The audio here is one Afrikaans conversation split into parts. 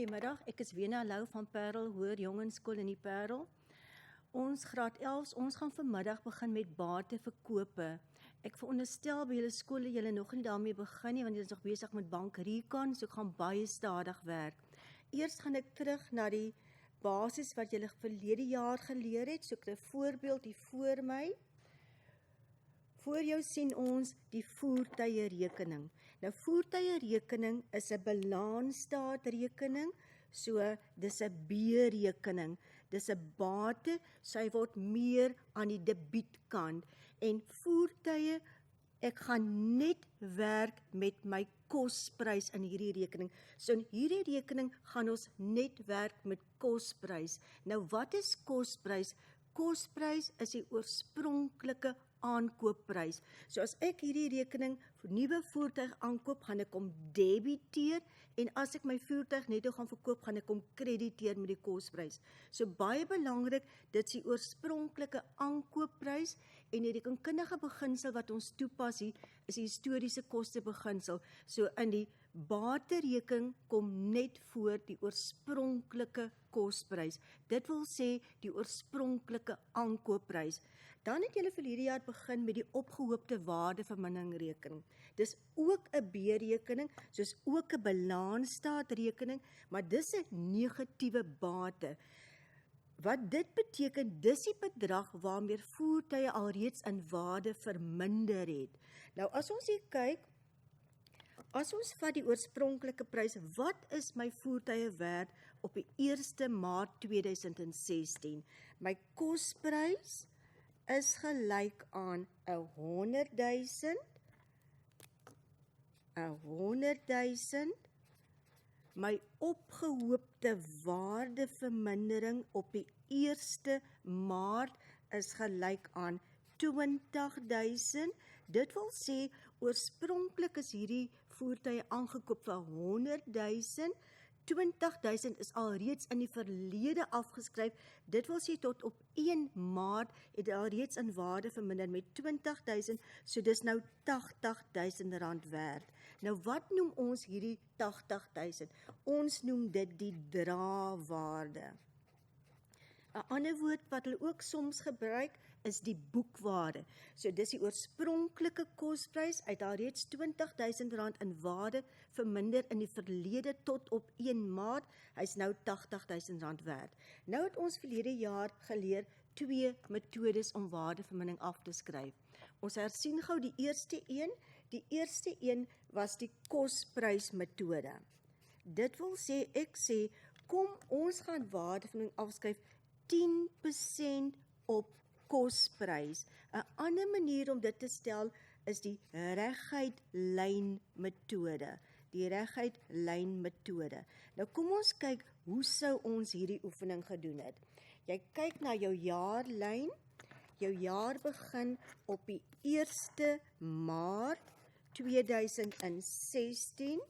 Goeiemiddag, ek is Wena Lou van Parel Hoër Jongensskool in die Parel. Ons graad 11, ons gaan vanmiddag begin met Bateverkope. Ek veronderstel by julle skole julle nog nie daarmee begin nie, want julle is nog besig met bank Rekon, so ek gaan baie stadig werk. Eers gaan ek terug na die basis wat julle verlede jaar geleer het, so ek het 'n voorbeeld hier voor my. Voor jou sien ons die voertuierekening. Nou voertuierekening is 'n balansstaatrekening, so dis 'n B-rekening. Dis 'n bate, so hy word meer aan die debietkant. En voertuie, ek gaan net werk met my kosprys in hierdie rekening. So in hierdie rekening gaan ons net werk met kosprys. Nou wat is kosprys? Kosprys is die oorspronklike aankoopprys. So as ek hierdie rekening vir nuwe voertuig aankoop, gaan ek hom debiteer, en as ek my voertuig netto gaan verkoop, gaan ek hom krediteer met die kosprys. So baie belangrik, dit is die oorspronklike aankoopprys, en die rekenkundige beginsel wat ons toepas hier, is die historiese koste beginsel. So in die baterekening kom net voor die oorspronklike kosprys. Dit wil sê die oorspronklike aankoopprys. Dan het julle vir hierdie jaar begin met die opgehoopte waardeverminderingrekening. Dis ook 'n B-rekening, soos ook 'n balansstaatrekening, maar dis 'n negatiewe bate. Wat dit beteken, dis die bedrag waarmee voertuie alreeds in waarde verminder het. Nou as ons hier kyk, as ons vat die oorspronklike prys, wat is my voertuie werd op die 1 Maart 2016? My kosprys is gelyk aan 100.000, my opgehoopte waardevermindering op die 1 Maart is gelyk aan 20.000. Dit wil sê, oorspronklik is hierdie voertuie aangekoop vir 100.000, 20.000 is alreeds in die verlede afgeskryf. Dit wil sê tot op 1 Maart het alreeds in waarde verminder met 20.000, so dis nou 80.000 rand werd. Nou wat noem ons hierdie 80.000? Ons noem dit die drawaarde. 'n ander woord wat hulle ook soms gebruik is die boekwaarde. So dis die oorspronklike kosprys uit alreeds 20.000 rand in waarde verminder in die verlede tot op 1 Maart. Hy's nou 80.000 rand werd. Nou het ons verlede jaar geleer 2 metodes om waardevermindering af te skryf. Ons hersien gou die eerste een. Die eerste een was die kosprysmetode. Dit wil sê, ek sê, kom ons gaan waardevermindering afskryf 10% op kosprys. 'n ander manier om dit te stel is die reguit lyn metode. Die reguit lyn metode. Nou kom ons kyk, hoe sou ons hierdie oefening gedoen het? Jy kyk na jou jaarlyn. Jou jaar begin op die 1 Maart 2016.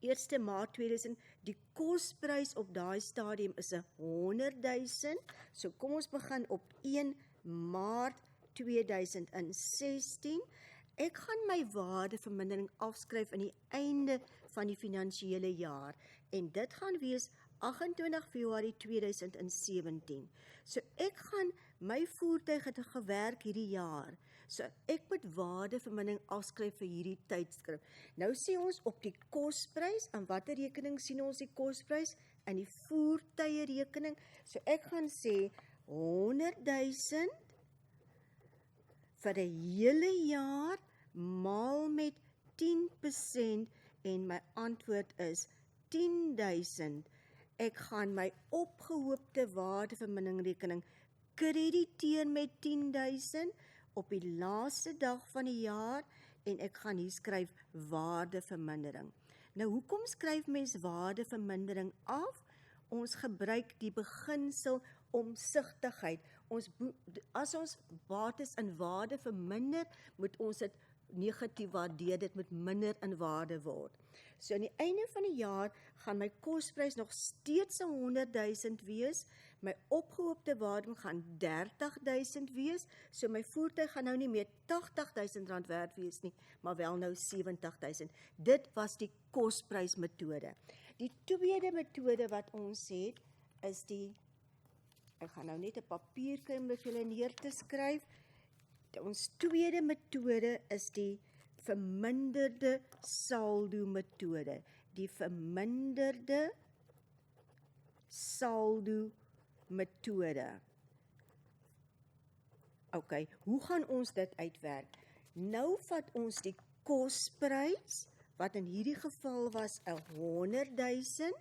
1 Maart 2000, die kosprys op daai stadium is 100.000, so kom ons begin op 1 Maart 2016. Ek gaan my waardevermindering afskryf aan die einde van die finansiële jaar, en dit gaan wees 28 Februarie 2017. So ek gaan, my voertuig het gewerk hierdie jaar, so ek moet waardevermindering afskryf vir hierdie tydskrif. Nou sê ons op die kosprys, en watter rekening sien ons die kosprys? In die voertuierekening. So ek gaan sê 100.000 vir 'n hele jaar maal met 10%, en my antwoord is 10.000. Ek gaan my opgehoopte waardeverminderingrekening krediteer met 10.000 op die laaste dag van die jaar, en ek gaan hier skryf waardevermindering. Nou hoekom skryf mens waardevermindering af? Ons gebruik die beginsel omsigtigheid. As ons bates in waarde verminder, moet ons dit negatief waardeer, dit moet minder in waarde word. So aan die einde van die jaar gaan my kosprys nog steeds 100.000 wees, my opgehoopte waarde gaan 30.000 wees, so my voertuig gaan nou nie meer 80.000 rand werd wees nie, maar wel nou 70.000. Dit was die kosprysmetode. Die tweede metode wat ons het, is ek gaan nou net 'n papier kry om dit vir julle neer te skryf. Ons tweede metode is die verminderde saldo metode. Die verminderde saldo metode. OK, hoe gaan ons dit uitwerk? Nou vat ons die kosprys, wat in hierdie geval was 100.000,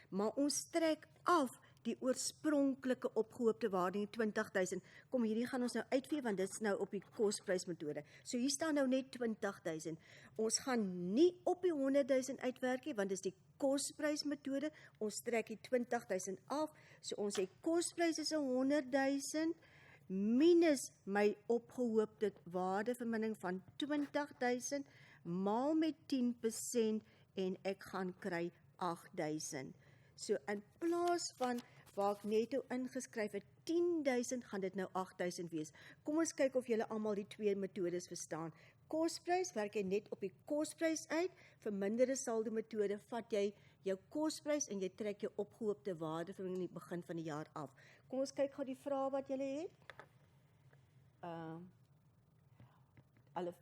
maar ons trek af die oorspronklike opgehoopte waarde, die 20.000. Kom, hierdie gaan ons nou uitvee, want dit is nou op die kosprysmetode. So hier staan nou net 20.000. Ons gaan nie op die 100.000 uitwerk nie, want dit is die kosprysmetode. Ons trek die 20.000 af. So ons sê kosprys is 100.000 minus my opgehoopte waardevermindering van 20.000 maal met 10% en ek gaan kry 8.000. So in plaas van waar ek netto ingeskryf het 10.000, gaan dit nou 8.000 wees. Kom ons kyk of julle almal die twee metodes verstaan. Kosprys werk jy net op die kosprys uit. Verminderde saldo metode vat jy jou kosprys en jy trek jou opgehoopte waarde van in die begin van die jaar af. Kom ons kyk gou die vrae wat julle het.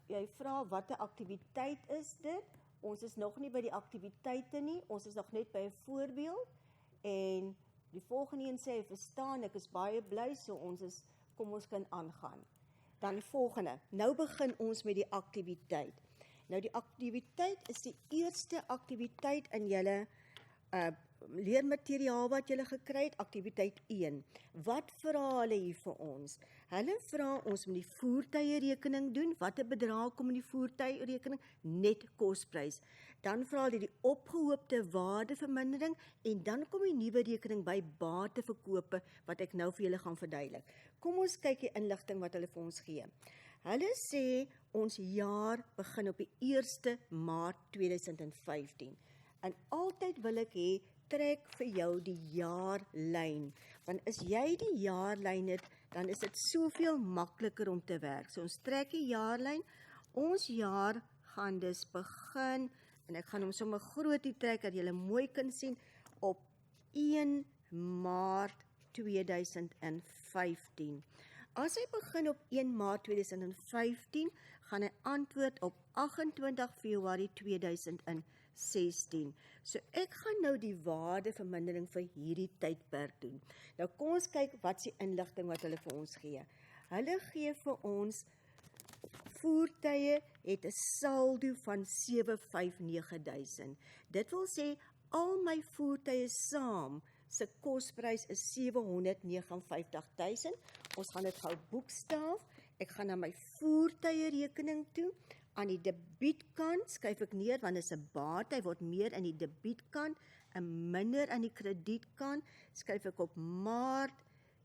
Jy vra watter aktiwiteit is dit? Ons is nog nie by die aktiwiteite nie, ons is nog net by 'n voorbeeld. En die volgende een sê, verstaan, ek is baie bly, so kom ons kan aangaan. Dan volgende, nou begin ons met die aktiwiteit. Nou die aktiwiteit is die eerste aktiwiteit in julle leermateriaal wat julle gekry het, aktiwiteit 1. Wat vra hulle hier vir ons? Hulle vra ons om die voertuierekening doen. Watter bedrag kom in die voertuierekening? Net kosprys. Dan vra hulle die opgehoopte waardevermindering en dan kom die nuwe rekening by bateverkope wat ek nou vir julle gaan verduidelik. Kom ons kyk die inligting wat hulle vir ons gee. Hulle sê ons jaar begin op die 1 Maart 2015. En altyd wil ek hê, trek vir jou die jaarlyn. Want as jy die jaarlyn het, dan is dit soveel makliker om te werk. So ons trek die jaarlyn. Ons jaar gaan dus begin, en ek gaan hom sommer groot hier trek, dat julle mooi kan sien, op 1 Maart 2015. As hy begin op 1 Maart 2015, gaan hy antwoord op 28 Februarie 2016. So ek gaan nou die waardevermindering vir hierdie tydperk doen. Nou kom ons kyk wat is die inligting wat hulle vir ons gee. Hulle gee vir ons voertuie het 'n saldo van 759.000. Dit wil sê al my voertuie saam se kosprys is 759.000. Ons gaan dit gou boekstaaf. Ek gaan na my voertuierekening toe. Aan die debietkant skryf ek neer, want dit is 'n bate, hy word meer in die debietkant en minder aan die kredietkant. Skryf ek op Maart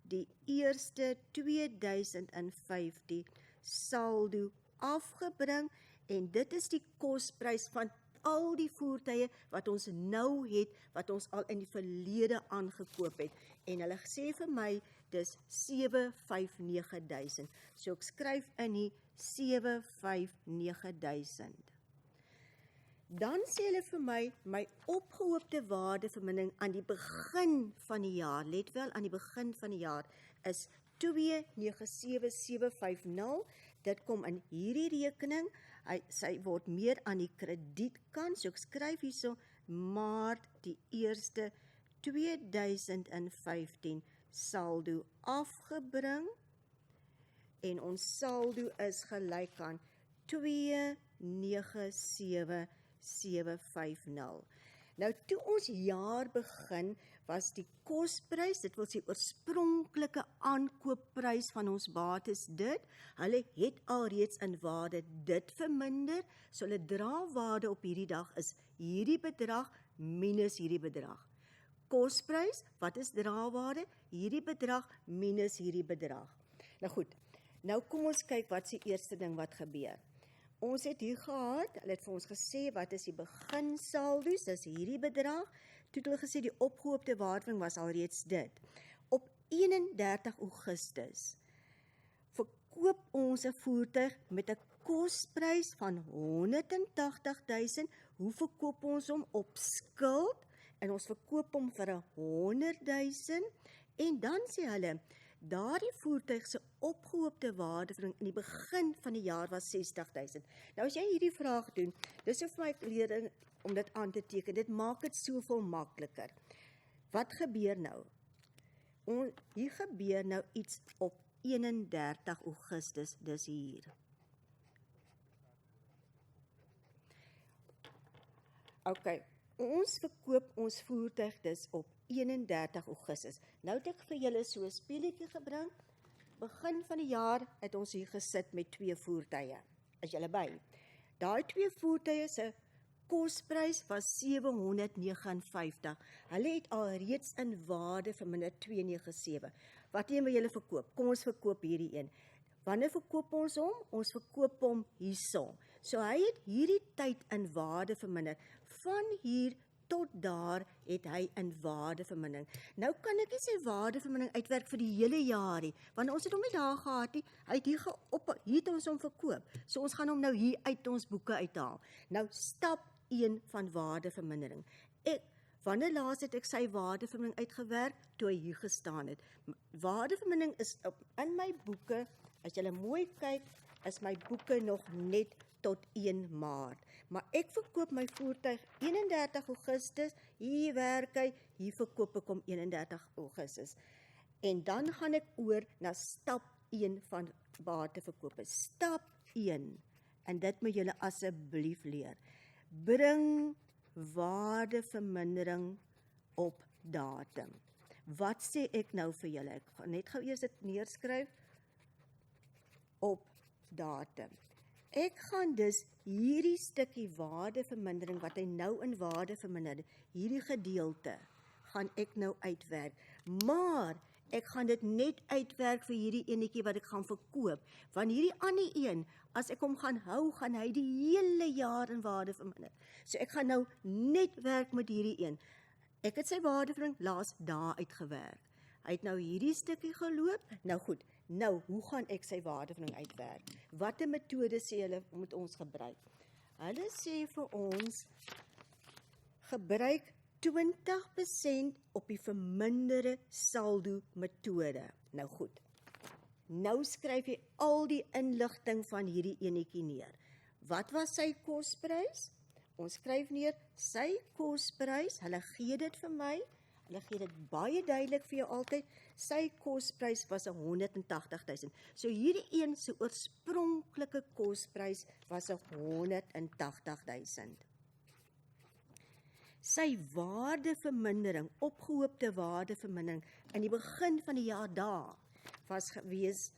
die 1 2015 saldo afgebring, en dit is die kosprys van al die voertuie wat ons nou het, wat ons al in die verlede aangekoop het. En hulle sê vir my, dis 759.000. So ek skryf in die 759.000. Dan sê hulle vir my opgehoopte waardevermindering aan die begin van die jaar, let wel, aan die begin van die jaar, is 297.750. Dit kom in hierdie rekening, sy word meer aan die kredietkant, so ek skryf hierso, Maart die 1 2015 saldo afgebring, en ons saldo is gelyk aan 297.750. Nou toe ons jaar begin, was die kosprys, dit wil sê oorspronklike aankoopprys van ons bates dit, hulle het alreeds in waarde dit verminder, so hulle draagwaarde op hierdie dag is hierdie bedrag minus hierdie bedrag. Kosprys, wat is draagwaarde? Hierdie bedrag minus hierdie bedrag. Nou goed, nou kom ons kyk wat is die eerste ding wat gebeur. Ons het hier gehad, hulle het vir ons gesê, wat is die beginsaldo's, dis hierdie bedrag. Toe het hulle gesê, die opgehoopte waardevermindering was alreeds dit. Op 31 Augustus verkoop ons 'n voertuig met 'n kosprys van 180.000. Hoe verkoop ons hom? Op skuld. en ons verkoop hom vir 100.000 en dan sê hulle, daardie voertuig se opgehoopte waardevinding in die begin van die jaar was 60.000. Nou as jy hierdie vraag doen, dis vir my leerling om dit aan te teken, dit maak dit soveel makliker. Wat gebeur nou? Hier gebeur nou iets op 31 Augustus, dis hier. Ok, ons verkoop ons voertuig dus op 31 Augustus. Nou het ek vir julle so 'n speletjie gebring. Begin van die jaar het ons hier gesit met 2 voertuie. Is julle by? Daai 2 voertuie se kosprys was 759. Hulle het alreeds in waarde verminder 297. Wat een wil julle verkoop? Kom ons verkoop hierdie een. Wanneer verkoop ons hom? Ons verkoop hom hierso. So hy het hierdie tyd in waarde verminder. Van hier tot daar het hy in waardevermindering. Nou kan ek nie sy waardevermindering uitwerk vir die hele jaar nie, want ons het hom nie daar gehad nie. Hy het hier het ons hom verkoop. So ons gaan hom nou hier uit ons boeke uithaal. Nou stap 1 van waardevermindering. Wanneer laas het ek sy waardevermindering uitgewerk? Toe hy hier gestaan het. Waardevermindering is in my boeke, as jy mooi kyk, is my boeke nog net tot 1 Maart. Maar ek verkoop my voertuig 31 Augustus, hier werk hy, hier verkoop ek hom 31 Augustus. En dan gaan ek oor na stap 1 van bateverkope. Stap 1, en dit moet julle asseblief leer. Bring waardevermindering op datum. Wat sê ek nou vir julle? Ek gaan net gou eers dit neerskryf op datum. Ek gaan dus hierdie stukkie waardevermindering, wat hy nou in waarde verminder, hierdie gedeelte, gaan ek nou uitwerk. Maar, ek gaan dit net uitwerk vir hierdie enetjie wat ek gaan verkoop. Want hierdie ander een, as ek hom gaan hou, gaan hy die hele jaar in waarde verminder. So ek gaan nou net werk met hierdie een. Ek het sy waardevermindering laas daar uitgewerk. Hy het nou hierdie stukkie geloop. Nou goed, nou hoe gaan ek sy waardevermindering uitwerk? Watter metode sê hulle moet ons gebruik? Hulle sê vir ons, gebruik 20% op die verminderde saldo metode. Nou goed, nou skryf jy al die inligting van hierdie enetjie neer. Wat was sy kosprys? Ons skryf neer sy kosprys, hulle gee dit vir my, hulle gee dit baie duidelik vir jou altyd, sy kosprys was 180.000. So hierdie een se oorspronklike kosprys was 180.000. Sy waardevermindering, opgehoopte waardevermindering in die begin van die jaar daar was gewees,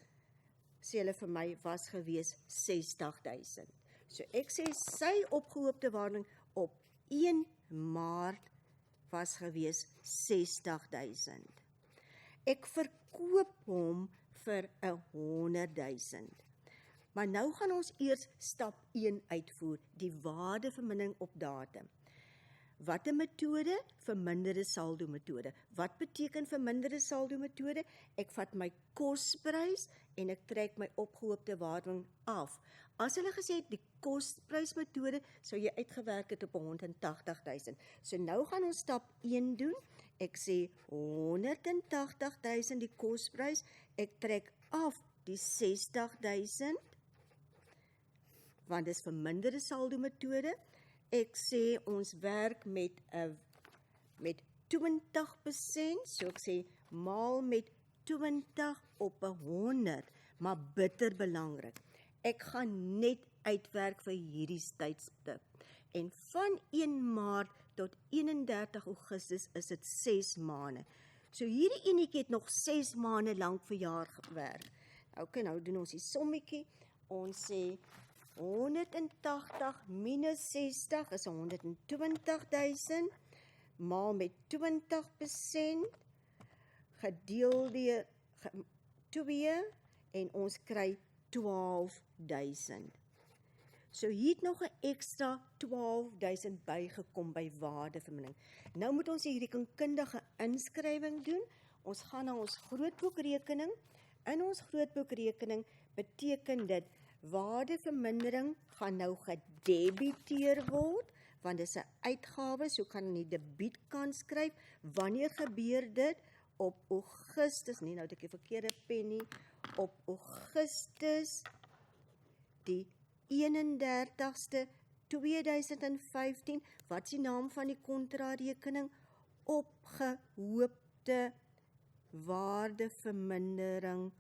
sê hulle vir my, was gewees 60.000. So ek sê sy opgehoopte waardering op 1 Maart was gewees 60.000. Ek verkoop hom vir 100.000. Maar nou gaan ons eers stap 1 uitvoer, die waardevermindering op datum. Wat 'n metode? Verminderde saldo metode. Wat beteken verminderde saldo metode? Ek vat my kosprys en ek trek my opgehoopte waardering af. As hulle gesê het die kosprysmetode sou jy uitgewerk het op 180.000. So nou gaan ons stap 1 doen. Ek sê 180.000 die kosprys. Ek trek af die 60.000 want dit is verminderde saldo metode. Ek sê ons werk met 20%, so ek sê maal met 20 op 100, maar bitter belangrik. Ek gaan net uitwerk vir hierdie tydstip. En van 1 Maart tot 31 Augustus is dit 6 maande. So hierdie enetjie het nog 6 maande lank vir jaar gewerk. Ok, nou doen ons die sommetjie. Ons sê 180 minus 60 is 120.000, maal met 20% gedeel deur 2 en ons kry 12.000. So hier het nog 'n ekstra 12.000 bygekom by waardevermindering. Nou moet ons die rekenkundige inskrywing doen. Ons gaan na ons grootboekrekening. In ons grootboekrekening beteken dit waardevermindering gaan nou gedebiteer word, want dit is 'n uitgawe, so kan in die debietkant skryf. Wanneer gebeur dit? Op Augustus, nou het ek die verkeerde pen nie, op Augustus die 31ste 2015, wat is die naam van die kontrarekening? Opgehoopte waardevermindering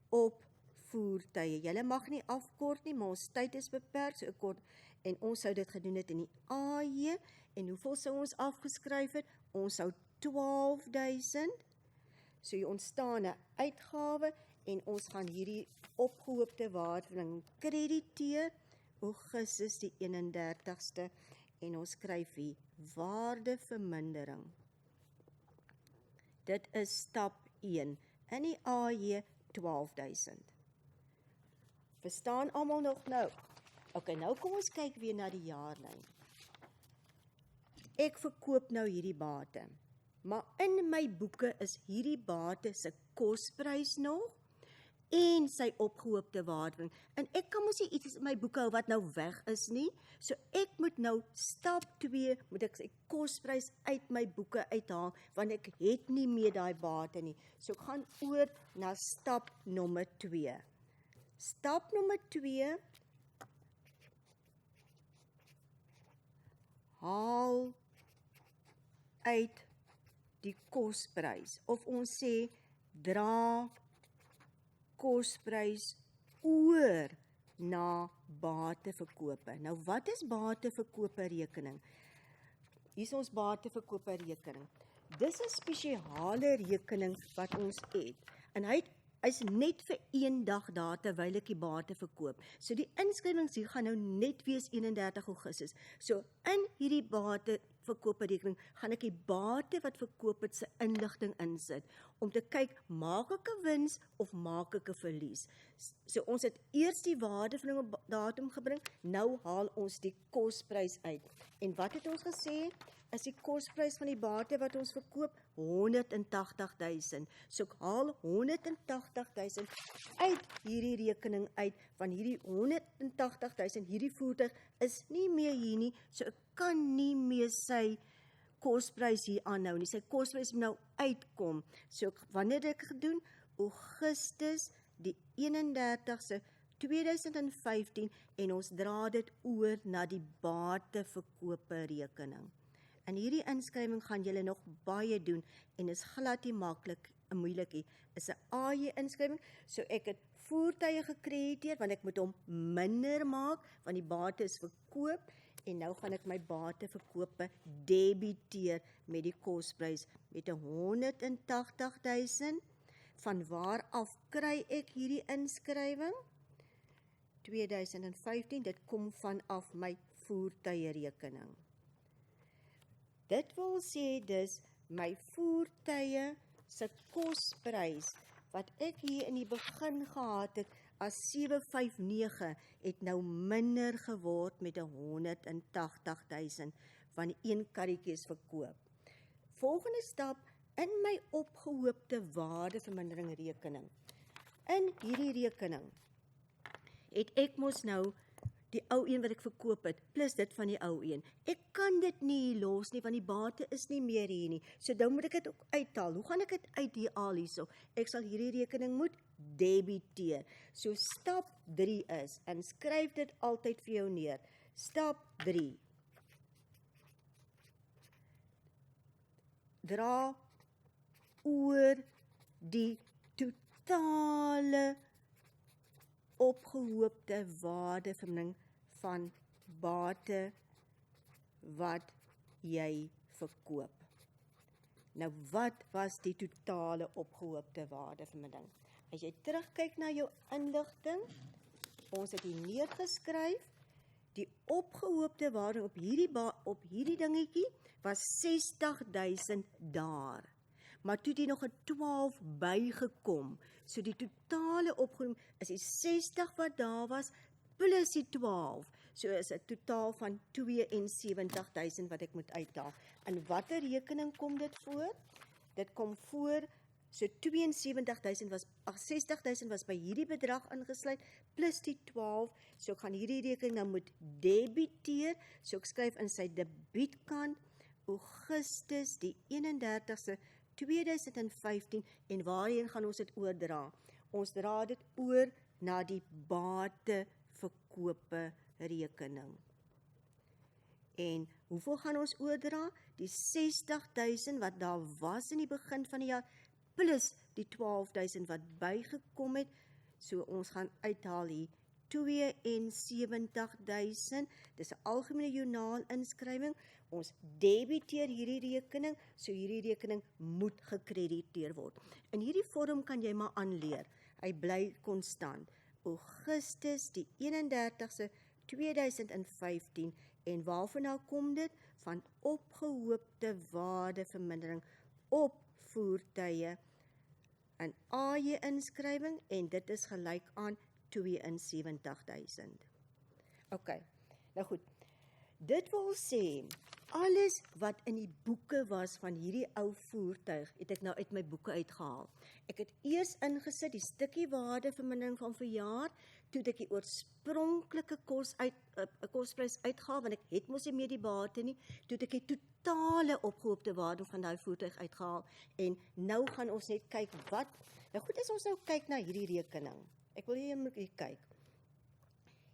op voertuie. Julle mag nie afkort nie, maar ons tyd is beperk, so ek kort, en ons sou dit gedoen het in die AJ, en hoeveel sou ons afgeskryf het? Ons sou 12.000, so hier ontstaan 'n uitgawe, en ons gaan hierdie opgehoopte waardevermindering krediteer, Augustus die 31ste, en ons skryf hier waardevermindering. Dit is stap 1, in die AJ 12.000. Verstaan almal nog nou? Ok, nou kom ons kyk weer na die jaarlyn. Ek verkoop nou hierdie bate, maar in my boeke is hierdie bate se kosprys nog, en sy opgehoopte waarde. En ek kan mos nie iets in my boeke hou wat nou weg is nie. So ek moet nou stap 2, moet ek sy kosprys uit my boeke uithaal, want ek het nie meer daai bate nie. So ek gaan oor na stap nommer 2. Stap nommer 2, haal uit die kosprys, of ons sê, dra kosprys oor na bateverkope. Nou wat is bateverkope rekening? Hier is ons bateverkope rekening. Dis 'n spesiale rekening wat ons het. En hy's net vir 1 dag daar terwyl ek die bate verkoop. So die inskrywings hier gaan nou net wees 31 Augustus. So in hierdie bateverkope rekening gaan ek die bate wat verkoop het se inligting insit om te kyk, maak ek 'n wins of maak ek 'n verlies. So ons het eers die waardevermindering datum gebring, nou haal ons die kosprys uit. En wat het ons gesê? Is die kosprys van die bate wat ons verkoop 180.000. So ek haal 180.000 uit hierdie rekening uit, want hierdie 180.000, hierdie voertuig is nie meer hier nie, so ek kan nie meer sy kosprys hier aanhou nie. Sy kosprys moet nou uitkom. So wanneer het ek gedoen? Augustus die 31ste 2015 en ons dra dit oor na die bateverkope rekening. En hierdie inskrywing gaan julle nog baie doen en is glad nie maklik en moeilik nie. Is 'n AJ inskrywing, so ek het voertuie gekrediteer want ek moet hom minder maak want die bate is verkoop en nou gaan ek my bateverkope debiteer met die kosprys met 180.000. Van waar af kry ek hierdie inskrywing? 2015, dit kom vanaf my voertuierekening. Dit wil sê dus my voertuie se kosprys wat ek hier in die begin gehad het as 759 het nou minder geword met 180.000 want die een karretjie is verkoop. Volgende stap in my opgehoopte waardevermindering rekening. In hierdie rekening het ek mos nou die ou een wat ek verkoop het, plus dit van die ou een. Ek kan dit nie los nie, want die bate is nie meer hier nie. So dan moet ek dit ook uithaal. Hoe gaan ek dit uit hier haal hierso? Ek sal hierdie rekening moet debiteer. So stap 3 is, en skryf dit altyd vir jou neer. Stap 3. Dra oor die totale opgehoopte waardevermindering van bate wat jy verkoop. Nou wat was die totale opgehoopte waardevermindering? As jy terugkyk na jou inligting, ons het hier neergeskryf, die opgehoopte waarde op hierdie dingetjie was 60.000 daar. Maar toe het nog 'n 12 bygekom. So die totale opgehoop is die 60 wat daar was, plus die 12. So is 'n totaal van 72.000 wat ek moet uithaal. En watter rekening kom dit voor? Dit kom voor So 72.000 was, 60.000 was by hierdie bedrag ingesluit, plus die 12, so ek gaan hierdie rekening nou moet debiteer, so ek skryf in sy debietkant, Augustus die 31ste 2015, en waarheen gaan ons dit oordra? Ons dra dit oor na die bateverkope rekening. En hoeveel gaan ons oordra? Die 60.000 wat daar was in die begin van die jaar, plus die 12.000 wat bygekom het, so ons gaan uithaal hier 72.000, dis 'n algemene joernaal inskrywing, ons debiteer hierdie rekening, so hierdie rekening moet gekrediteer word. In hierdie vorm kan jy maar aanleer, hy bly konstant, Augustus die 31ste 2015, en waarvan nou kom dit? Van opgehoopte waardevermindering op voertuie, in AJ inskrywing, en dit is gelyk aan 72.000. Ok, nou goed, dit wil sê, alles wat in die boeke was van hierdie ou voertuig, het ek nou uit my boeke uitgehaal. Ek het eers ingesit die stukkie waardevermindering van verjaar, toe ek die oorspronklike kosprys uitgehaal, want ek het mos nie meer die bate nie, toe ek die totale opgehoopte waarde van die voertuig uitgehaal, en nou gaan ons net kyk wat, nou goed, as ons nou kyk na hierdie rekening, ek wil hier kyk,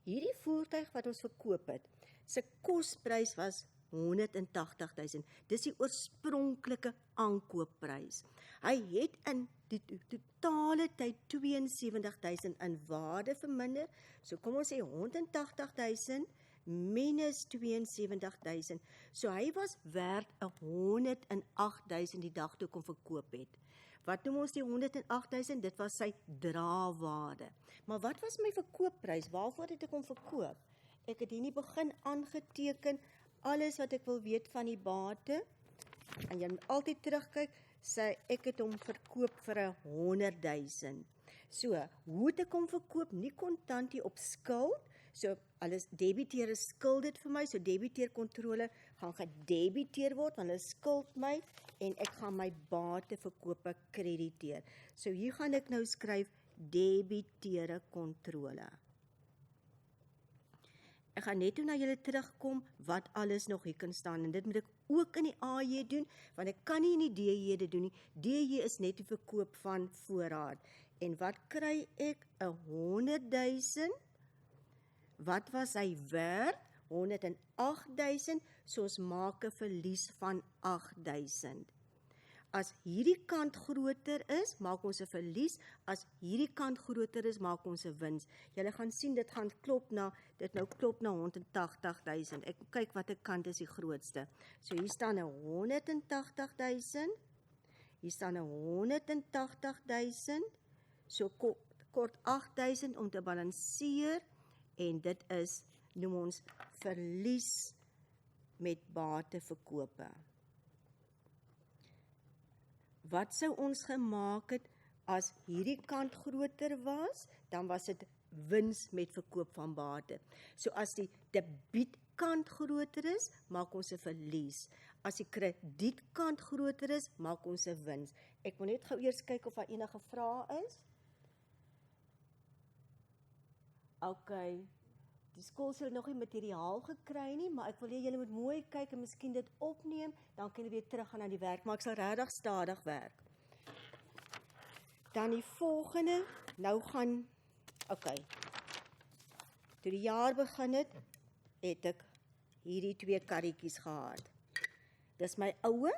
hierdie voertuig wat ons verkoop het, sy kosprys was 180.000, dis die oorspronklike aankoopprys. Hy het in die totale tyd 72.000 in waarde verminder, so kom ons sê 180.000 minus 72.000, so hy was werd 108.000 die dag toe kom verkoop het. Wat noem ons die 108.000? Dit was sy drawaarde. Maar wat was my verkoopprys? Waarvoor het ek hom verkoop? Ek het hier in die begin aangeteken, alles wat ek wil weet van die bate, en jy moet altyd terugkyk, sê ek het hom verkoop vir 100.000. So, hoe het ek hom verkoop? Nie kontant nie, op skuld, so alles debiteer is skuld dit vir my, so debiteerkontrole gaan gedebiteer word, want hulle skuld my, en ek gaan my bateverkope krediteer. So hier gaan ek nou skryf debiteere kontrole. Ek gaan net toe na julle terugkom, wat alles nog hier kan staan, en dit moet ek ook in die AJ doen, want ek kan nie in die DJ dit doen nie, DJ is net die verkoop van voorraad, en wat kry ek? 100.000, wat was hy werd? 108.000, so ons maak 'n verlies van 8.000. As hierdie kant groter is, maak ons 'n verlies, as hierdie kant groter is, maak ons 'n wins. Julle gaan sien, dit klop na 180.000. Ek kyk watter kant is die grootste. So hier staan 180.000, hier staan 180.000, so kort 8.000 om te balanseer, en dit is, noem ons, verlies met bateverkope. Wat sou ons gemaak het as hierdie kant groter was? Dan was dit wins met verkoop van bate. So as die debietkant groter is, maak ons 'n verlies. As die kredietkant groter is, maak ons 'n wins. Ek wil net gou eers kyk of daar enige vrae is. Ok, die skool sal nog nie materiaal gekry nie, maar ek wil hê julle moet mooi kyk en miskien dit opneem, dan kan jy weer terug gaan na die werk, maar ek sal regtig stadig werk. Dan die volgende, nou gaan, ok, toe die jaar begin het ek hierdie 2 karretjies gehad. Dis my oue,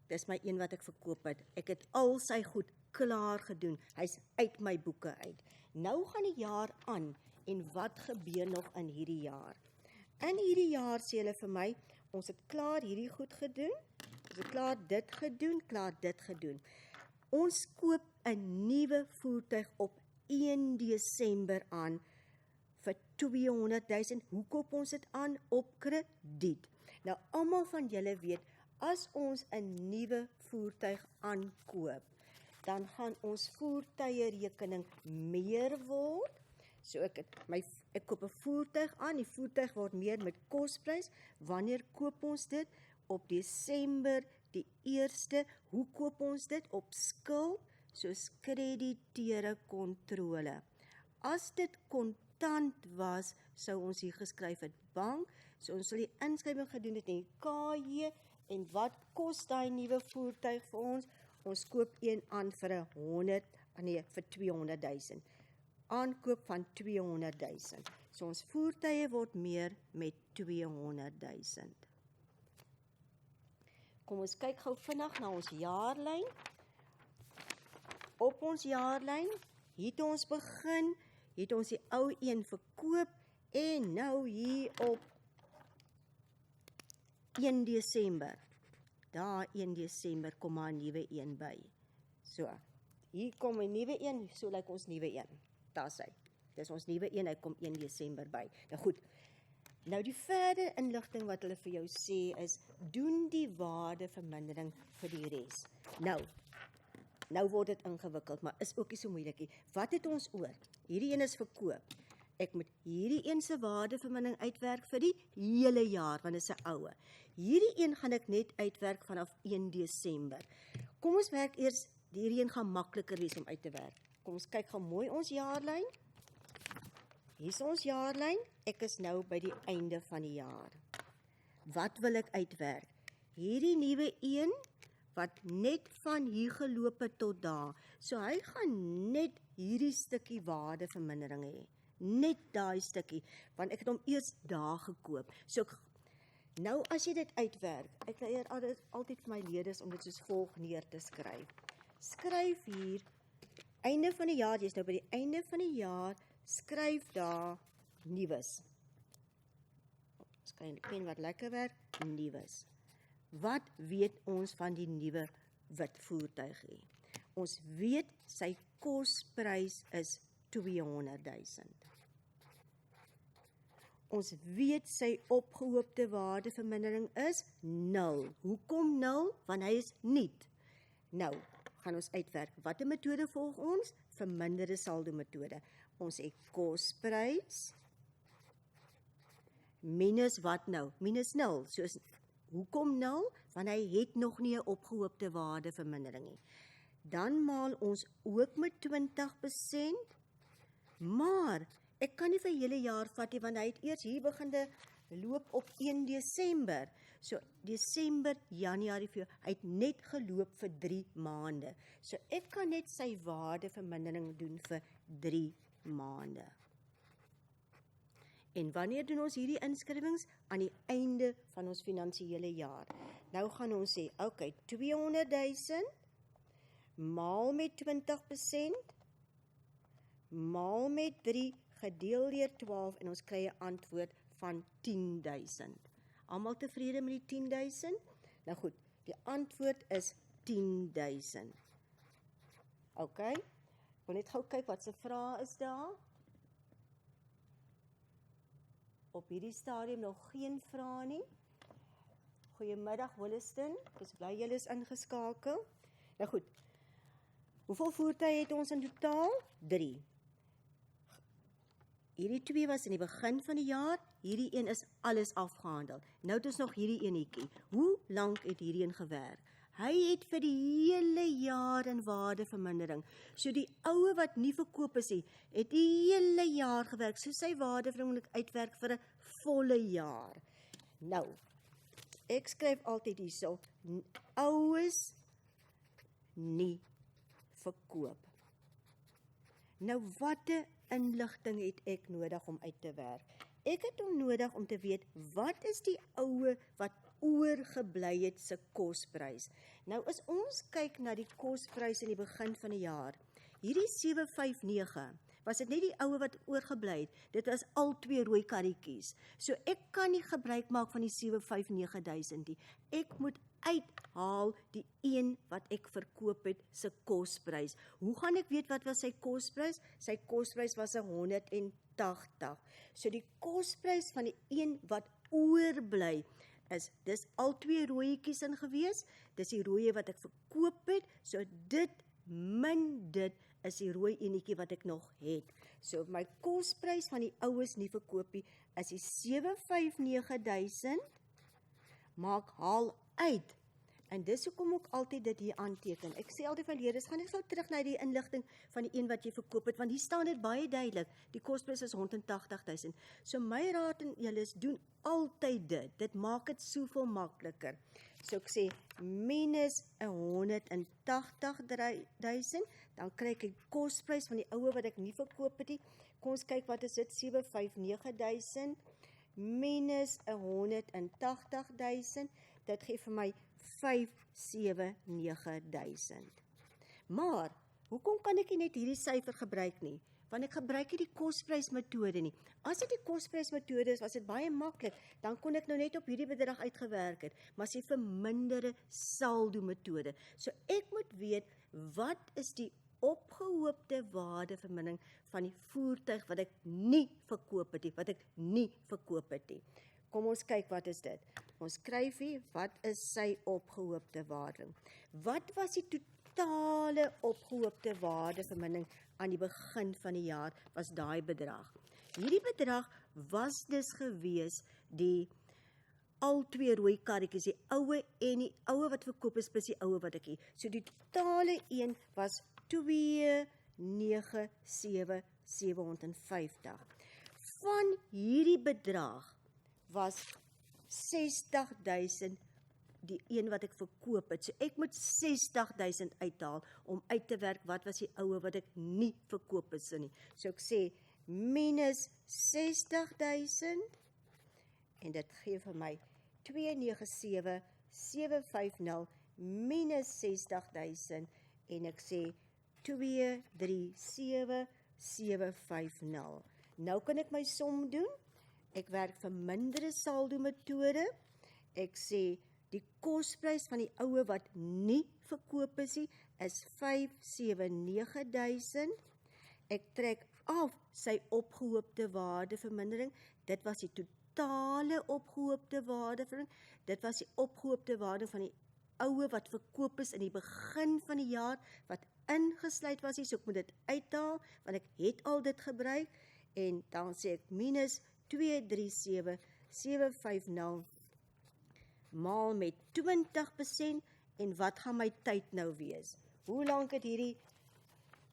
dis my een wat ek verkoop het. Ek het al sy goed klaar gedoen, hy's uit my boeke uit. Nou gaan die jaar aan, en wat gebeur nog in hierdie jaar? In hierdie jaar sê hulle vir my, ons het klaar hierdie goed gedoen, ons het klaar dit gedoen. Ons koop 'n nuwe voertuig op 1 Desember aan vir 200.000. Hoe koop ons dit aan? Op krediet. Nou, almal van julle weet, as ons 'n nuwe voertuig aankoop, dan gaan ons voertuierekening meer word. So ek koop 'n voertuig aan, die voertuig word meer met kosprys. Wanneer koop ons dit? Op Desember die 1ste. Hoe koop ons dit? Op skuld, soos krediteure kontrole. As dit kontant was, sou ons hier geskryf het bank, so ons sal die inskrywing gedoen het in die KJ, en wat kos daai nuwe voertuig vir ons? Ons koop een aan vir 200.000. Aankoop van 200.000. So ons voertuie word meer met 200.000. Kom ons kyk gou vinnig na ons jaarlyn. Op ons jaarlyn het ons begin, het ons die ou een verkoop, en nou hier op 1 Desember, daar 1 Desember kom maar 'n nuwe een by. So, hier kom 'n nuwe een, so lyk ons nuwe een. Daar sy. Dis ons nuwe een, hy kom 1 Desember by. Nou goed, nou die verdere inligting wat hulle vir jou sê is, doen die waardevermindering vir die res. Nou word dit ingewikkeld, maar is ook nie so moeilik nie. Wat het ons oor? Hierdie een is verkoop. Ek moet hierdie een se waardevermindering uitwerk vir die hele jaar, want dit is 'n oue. Hierdie een gaan ek net uitwerk vanaf 1 Desember. Kom ons werk eers, hierdie een gaan makliker wees om uit te werk. Kom ons kyk gou mooi ons jaarlyn. Hier is ons jaarlyn. Ek is nou by die einde van die jaar. Wat wil ek uitwerk? Hierdie nuwe een, wat net van hier geloop het tot daar. So hy gaan net hierdie stukkie waardevermindering hê. Net daai stukkie, want ek het hom eers daar gekoop. So nou as jy dit uitwerk, ek leer altyd vir my leerders om dit soos volg neer te skryf. Skryf hier, einde van die jaar, jy is nou by die einde van die jaar, skryf daar nuus. Skryf pen wat lekker werk, nuus. Wat weet ons van die nuwe wit voertuig hier? Ons weet sy kosprys is 200.000. Ons weet sy opgehoopte waardevermindering is 0. Hoekom 0? Want hy is nuut. Nou, gaan ons uitwerk. Watter metode volg ons? Verminderde saldo metode. Ons het kosprys minus wat nou? Minus 0. Soos, hoekom 0? Want hy het nog nie 'n opgehoopte waardevermindering nie. Dan maal ons ook met 20%, maar ek kan nie vir hele jaar vat nie, want hy het eers hier begin loop op 1 Desember. So Desember, Januarie, hy het net geloop vir 3 maande. So ek kan net sy waardevermindering doen vir 3 maande. En wanneer doen ons hierdie inskrywings? Aan die einde van ons finansiële jaar. Nou gaan ons sê, okay, 200.000 maal met 20%, maal met 3 gedeel deur 12 en ons kry 'n antwoord van 10.000. Almal tevrede met die 10.000? Nou goed, die antwoord is 10.000. Okay, ek wil net gou kyk wat se vrae is daar. Op hierdie stadium nog geen vrae nie. Goeiemiddag Williston, ek is bly julle is ingeskakel. Nou goed, hoeveel voertuie het ons in totaal? 3. Hierdie 2 was in die begin van die jaar, hierdie een is alles afgehandel. Nou het ons nog hierdie enetjie. Hoe lank het hierdie een gewerk? Hy het vir die hele jaar in waardevermindering. So die oue wat nie verkoop is nie, het die hele jaar gewerk. So sy waardevermindering moet uitwerk vir 'n volle jaar. Nou, ek skryf altyd hierso, oues nie verkoop. Nou watte inligting het ek nodig om uit te werk? Ek het hom nodig om te weet, wat is die oue wat oorgebly het se kosprys? Nou as ons kyk na die kosprys in die begin van die jaar, hierdie 759, was dit net die oue wat oorgebly het, dit was al 2 rooi karretjies. So ek kan nie gebruik maak van die 759.000 nie. Ek moet uithaal die een wat ek verkoop het se kosprys. Hoe gaan ek weet wat was sy kosprys? Sy kosprys was 180. So die kosprys van die een wat oorbly is, dis al 2 rooietjies in gewees, dis die rooie wat ek verkoop het, so dit min dit is die rooi enetjie wat ek nog het. So my kosprys van die oues nie verkoopie is die 759.000, maak haal uit En dis hoekom ek altyd dit hier aanteken. Ek sê altyd van leerders, gaan net gou terug na die inligting van die een wat jy verkoop het, want hier staan dit baie duidelik. Die kosprys is 180.000. So my raad aan julle is, doen altyd dit. Dit maak dit soveel makliker. So ek sê minus 180.000, dan kry ek die kosprys van die ouwe wat ek nie verkoop het nie. Kom ons kyk wat is dit, 759.000 minus 180.000, dit gee vir my 579.000. Maar, hoekom kan ek nie net hierdie syfer gebruik nie? Want ek gebruik nie die kosprysmetode nie. As dit die kosprysmetode is, was dit baie maklik, dan kon ek nou net op hierdie bedrag uitgewerk het, maar as jy verminderde saldo metode. So ek moet weet, wat is die opgehoopte waardevermindering van die voertuig wat ek nie verkoop het nie, Kom ons kyk, wat is dit? Ons skryf hier, wat is sy opgehoopte waarde? Wat was die totale opgehoopte waardevermindering aan die begin van die jaar, was daai bedrag. Hierdie bedrag was dus gewees die al twee rooi karretjies, die ouwe en die ouwe wat verkoop is, plus die ouwe wat ek hier. So die totale een was 297.750. Van hierdie bedrag was 60.000 die een wat ek verkoop het. So ek moet 60.000 uithaal om uit te werk wat was die ouwe wat ek nie verkoop het nie. So ek sê minus 60.000 en dit gee vir my 297.750 minus 60.000 en ek sê 237.750. Nou kan ek my som doen. Ek werk verminderde saldo metode. Ek sê die kosprys van die ouwe wat nie verkoop is nie, is 579.000. Ek trek af sy opgehoopte waardevermindering. Dit was die totale opgehoopte waardevermindering. Dit was die opgehoopte waarde van die ouwe wat verkoop is in die begin van die jaar, wat ingesluit was nie, so ek moet dit uithaal, want ek het al dit gebruik, en dan sê ek minus 237.750 maal met 20%, en wat gaan my tyd nou wees? Hoe lang het hierdie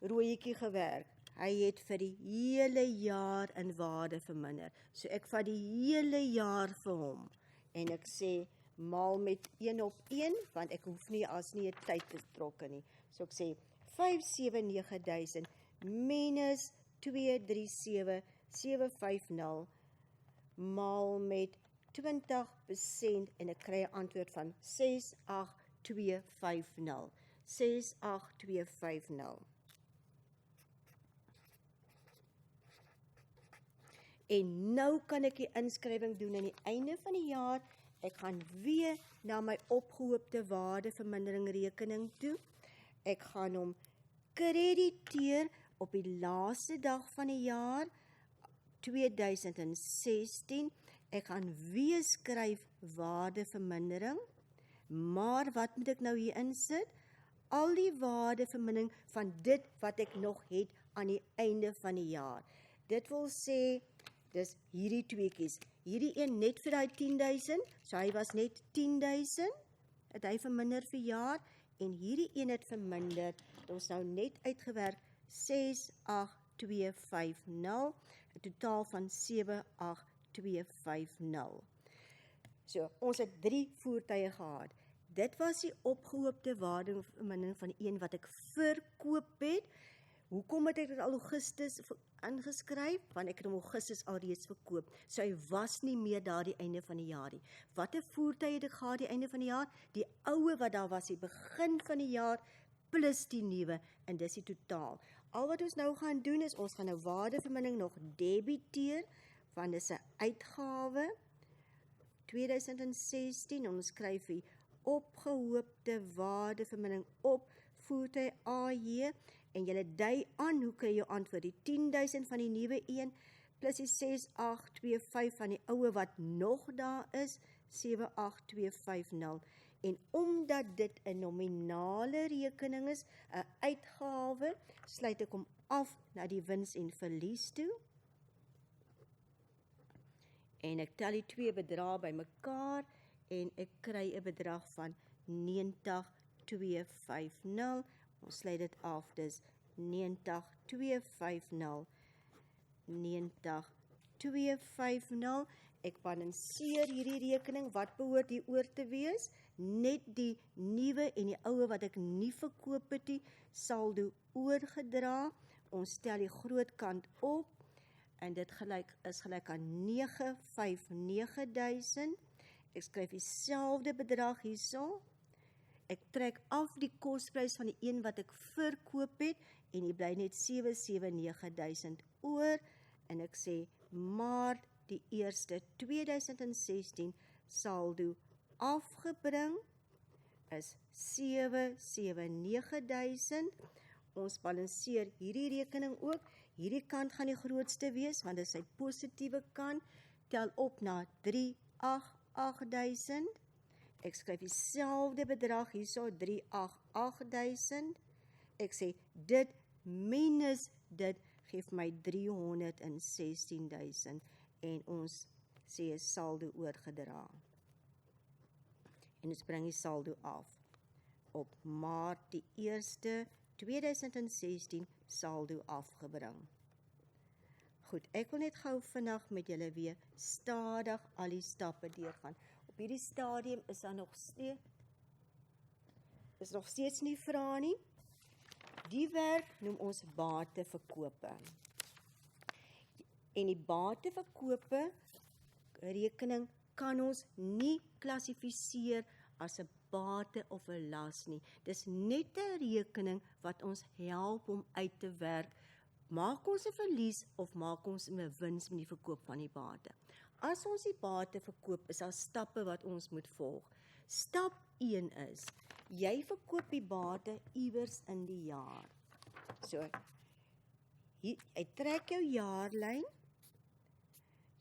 rooietjie gewerk? Hy het vir die hele jaar in waarde verminder. So ek vat die hele jaar vir hom, en ek sê maal met 1 op 1, want ek hoef nie as nie 'n tyd betrokke nie. So ek sê 579.000 minus 237.750 maal met 20% en ek kry 'n antwoord van 68250. 68250. En nou kan ek die inskrywing doen aan die einde van die jaar. Ek gaan weer na my opgehoopte waardevermindering rekening toe. Ek gaan hom krediteer op die laaste dag van die jaar, 2016. Ek gaan weer skryf waardevermindering, maar wat moet ek nou hier insit? Al die waardevermindering van dit wat ek nog het aan die einde van die jaar. Dit wil sê, dis hierdie tweekies. Hierdie een net vir die 10.000, so hy was net 10.000, het hy verminder vir jaar, en hierdie een het verminder, het ons nou net uitgewerk, 68250, 'n totaal van 78250. So, ons het 3 voertuie gehad. Dit was die opgehoopte waardevermindering van die een wat ek verkoop het. Hoekom het ek dit al Augustus ingeskryf? Want ek het hom Augustus alreeds verkoop. So hy was nie meer daar die einde van die jaar nie. Watter voertuie het ek gehad die einde van die jaar? Die ouwe wat daar was die begin van die jaar, plus die nuwe, en dis die totaal. Al wat ons nou gaan doen is, ons gaan nou waardevermindering nog debiteer, want dis 'n uitgawe, 2016, ons skryf hier, opgehoopte waardevermindering op voertuig AJ, en julle dui aan, hoe kry jy jou antwoord? Die 10.000 van die nuwe een, plus die 68250 van die ouwe wat nog daar is, 78250. En omdat dit 'n nominale rekening is, 'n uitgawe, sluit ek hom af na die wins en verlies toe. En ek tel die twee bedrae bymekaar, en ek kry 'n bedrag van 90250. Ons sluit dit af, dis 90250 90250. Ek balanseer hierdie rekening, wat behoort hier oor te wees? Net die nuwe en die oue wat ek nie verkoop het nie, saldo oorgedra. Ons stel die groot kant op, en dit is gelyk aan 959.000. Ek skryf dieselfde bedrag hierso. Ek trek af die kosprys van die een wat ek verkoop het, en die bly net 779.000 oor, en ek sê Maart die 1ste 2016 saldo afgebring is 779.000. Ons balanseer hierdie rekening ook. Hierdie kant gaan die grootste wees, want dit is sy positiewe kant. Tel op na 388.000. Ek skryf dieselfde bedrag hierso, 388.000. Ek sê dit minus dit geef my 316.000 en ons sê saldo oorgedra. En ons bring die saldo af. Op Maart die 1ste 2016 saldo afgebring. Goed, ek wil net gou vinnig met julle weer stadig al die stappe deurgaan. Op hierdie stadium is daar nog steeds nie vrae nie. Die werk noem ons bateverkope. En die bateverkope rekening kan ons nie klassifiseer as 'n bate of 'n las nie. Dis net 'n rekening wat ons help om uit te werk. Maak ons 'n verlies of maak ons 'n wins met die verkoop van die bate. As ons die bate verkoop, is daar stappe wat ons moet volg. Stap 1 is, jy verkoop die bate iewers in die jaar. So, jy trek jou jaarlyn.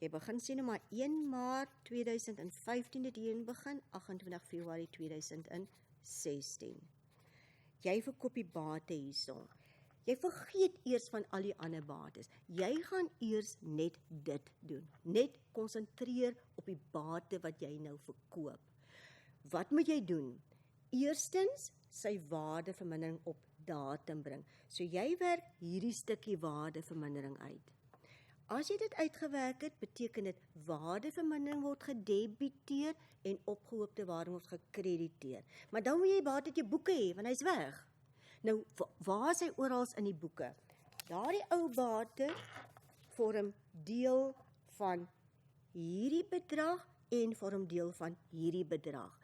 Jy begin sê nou maar 1 Maart 2015 het hierin begin, 28 Februarie 2016. Jy verkoop die bate hierso. Jy vergeet eers van al die ander bates. Jy gaan eers net dit doen. Net konsentreer op die bate wat jy nou verkoop. Wat moet jy doen? Eerstens, sy waardevermindering op datum bring. So jy werk hierdie stukkie waardevermindering uit. As jy dit uitgewerk het, beteken dit waardevermindering word gedebiteer en opgehoopte waarde word gekrediteer. Maar dan moet jy bate uit jou boeke hê, want hy's weg. Nou, waar is hy oral in die boeke? Daardie ou bate vorm deel van hierdie bedrag en vorm deel van hierdie bedrag.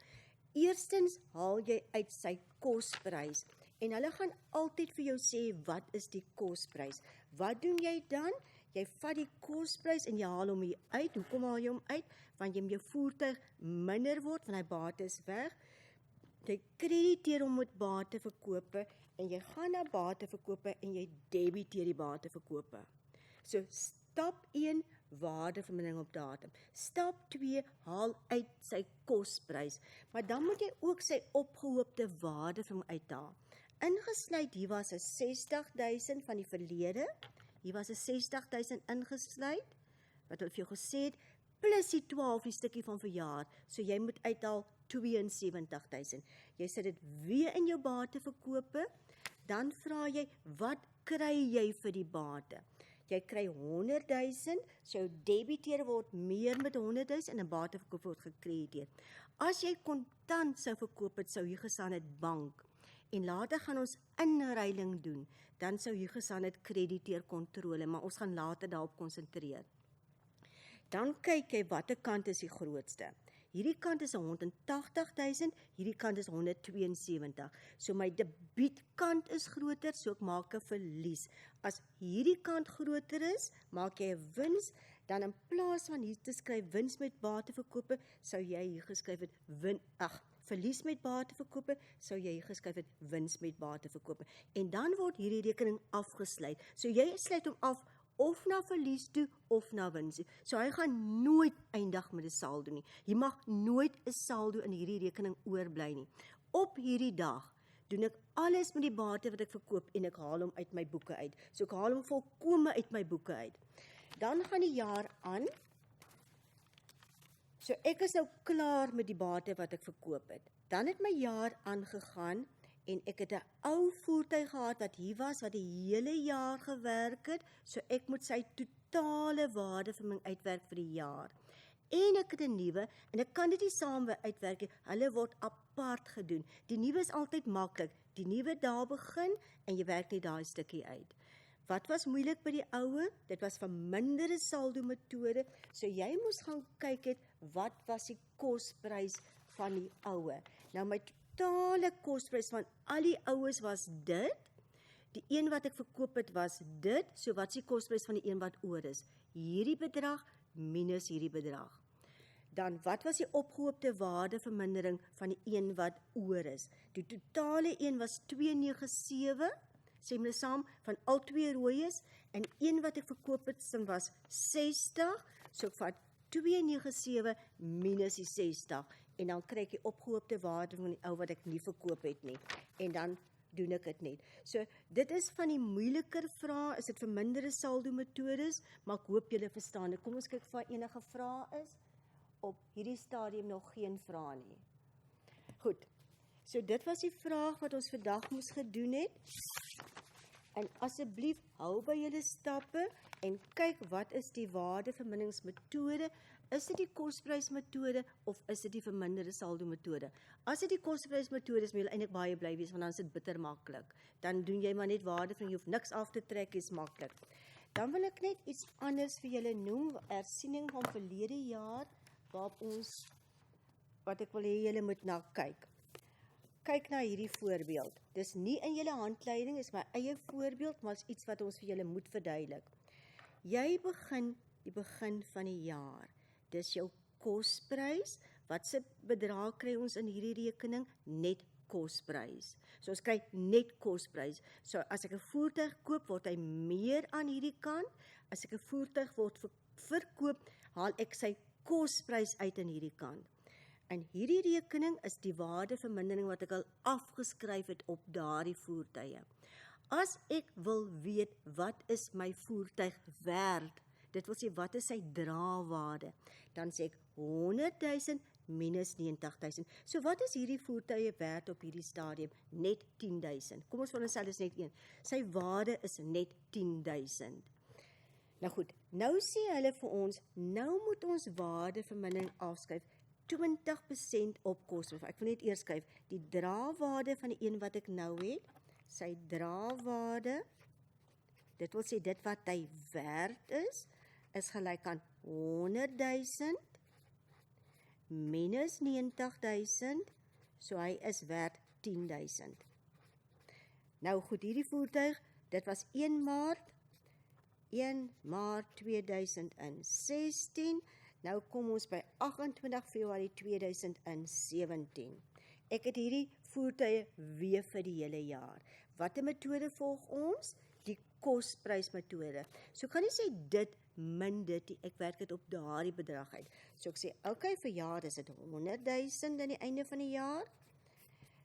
Eerstens haal jy uit sy kosprys en hulle gaan altyd vir jou sê wat is die kosprys. Wat doen jy dan? Jy vat die kosprys en jy haal hom hier uit. Hoekom haal jy hom uit? Want jy met jou voertuig minder word, want hy bate is weg. Jy krediteer hom met bateverkope en jy gaan na bateverkope en jy debiteer die bateverkope. So stap 1, waardevermindering op datum. Stap 2, haal uit sy kosprys. Maar dan moet jy ook sy opgehoopte waarde van hom uithaal. Ingesluit, hier was 'n 60.000 van die verlede. Hier was 'n 60.000 ingesluit, wat hulle vir jou gesê het, plus die 12 die stukkie van verjaar. So jy moet uithaal 72.000. Jy sit dit weer in jou bateverkope, dan vra jy, wat kry jy vir die bate? Jy kry 100.000, so jou debiteer word meer met 100.000 en 'n bateverkoop word gekrediteer. As jy kontant sou verkoop het, sou hier gestaan het bank. En later gaan ons inruiling doen, dan sou hier gestaan het krediteer kontrole, maar ons gaan later daarop konsentreer. Dan kyk jy watter kant is die grootste. Hierdie kant is 180.000, hierdie kant is 172. So my debietkant is groter, so ek maak 'n verlies. As hierdie kant groter is, maak jy 'n wins, dan in plaas van hier te skryf wins met bateverkope, sou jy hier geskryf het verlies met bateverkope, sou jy hier geskryf het wins met bateverkope. En dan word hierdie rekening afgesluit. So jy sluit hom af of na verlies toe, of na wins toe. So hy gaan nooit eindig met 'n saldo nie. Jy mag nooit 'n saldo in hierdie rekening oorbly nie. Op hierdie dag doen ek alles met die bate wat ek verkoop en ek haal hom uit my boeke uit. So ek haal hom volkome uit my boeke uit. Dan gaan die jaar aan. So ek is nou klaar met die bate wat ek verkoop het. Dan het my jaar aangegaan en ek het 'n ou voertuig gehad wat hier was, wat die hele jaar gewerk het, so ek moet sy totale waardevermindering uitwerk vir die jaar. En ek het 'n nuwe, en ek kan dit nie saam uitwerk nie, hulle word apart gedoen. Die nuwe is altyd maklik, die nuwe daar begin, en jy werk net daai stukkie uit. Wat was moeilik by die oue? Dit was verminderde saldo metode, so jy moes gaan kyk het, wat was die kosprys van die oue. Nou my totale kosprys van al die oues was dit, die een wat ek verkoop het was dit, so wat is die kosprys van die een wat oor is? Hierdie bedrag minus hierdie bedrag. Dan wat was die opgehoopte waardevermindering van die een wat oor is? Die totale een was 297, sê my saam, van al twee rooies, en een wat ek verkoop het was 60, so ek vat 297 minus die 60, en dan kry ek die opgehoopte waarde van die ou wat ek nie verkoop het nie, en dan doen ek dit net. So, dit is van die moeiliker vrae, is dit verminderde saldo metodes, maar ek hoop julle verstaan. Kom ons kyk of enige vrae is. Op hierdie stadium nog geen vrae nie. Goed, so dit was die vraag wat ons vandag moes gedoen het. En asseblief hou by julle stappe en kyk wat is die waardeverminderingsmetode. Is dit die kosprysmetode of is dit die verminderde saldo metode? As dit die kosprysmetode is, moet julle eintlik baie bly wees, want dan is dit bitter maklik. Dan doen jy maar net waardevermindering, jy hoef niks af te trek, is maklik. Dan wil ek net iets anders vir julle noem, hersiening van verlede jaar, wat ek wil hê julle moet na kyk. Kyk na hierdie voorbeeld. Dis nie in julle handleiding, is my eie voorbeeld, maar is iets wat ons vir julle moet verduidelik. Jy begin die begin van die jaar. Dis jou kosprys. Wat se bedrag kry ons in hierdie rekening? Net kosprys. So ons kry net kosprys. So as ek 'n voertuig koop, word hy meer aan hierdie kant. As ek 'n voertuig word verkoop, haal ek sy kosprys uit in hierdie kant. En hierdie rekening is die waardevermindering wat ek al afgeskryf het op daardie voertuie. As ek wil weet wat is my voertuig werd, dit wil sê wat is sy draagwaarde, dan sê ek 100.000 minus 90.000. So wat is hierdie voertuie werd op hierdie stadium? Net 10.000. Kom ons veronderstel is net een. Sy waarde is net 10.000. Nou goed, nou sê hulle vir ons, nou moet ons waardevermindering afskryf 20% op kosprys. Ek wil net eers skryf, die draagwaarde van die een wat ek nou het, sy draagwaarde, dit wil sê dit wat hy werd is gelyk aan 100.000 minus 90.000, so hy is werd 10.000. Nou goed, hierdie voertuig, dit was 1 Maart 2016, nou kom ons by 28 Februarie 2017. Ek het hierdie voertuie weer vir die hele jaar. Watter metode volg ons? Die kosprysmetode. So ek kan nie sê dit min dit, ek werk dit op daardie bedrag uit. So ek sê, okay, vir jaar is dit 100.000 aan die einde van die jaar.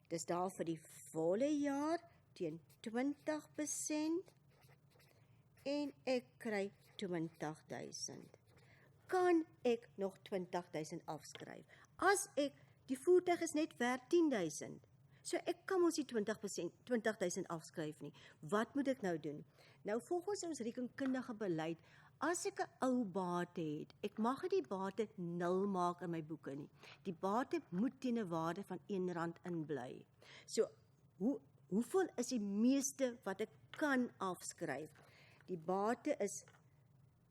Dis daar vir die volle jaar teen 20% en ek kry 20.000. Kan ek nog 20.000 afskryf? As ek, die voertuig is net werd 10.000, so ek kan ons die 20.000 afskryf nie. Wat moet ek nou doen? Nou volgens ons rekenkundige beleid, as ek 'n ou bate het, ek mag nie die bate 0 maak in my boeke nie. Die bate moet teen 'n waarde van R1 inbly. So, hoeveel is die meeste wat ek kan afskryf? Die bate is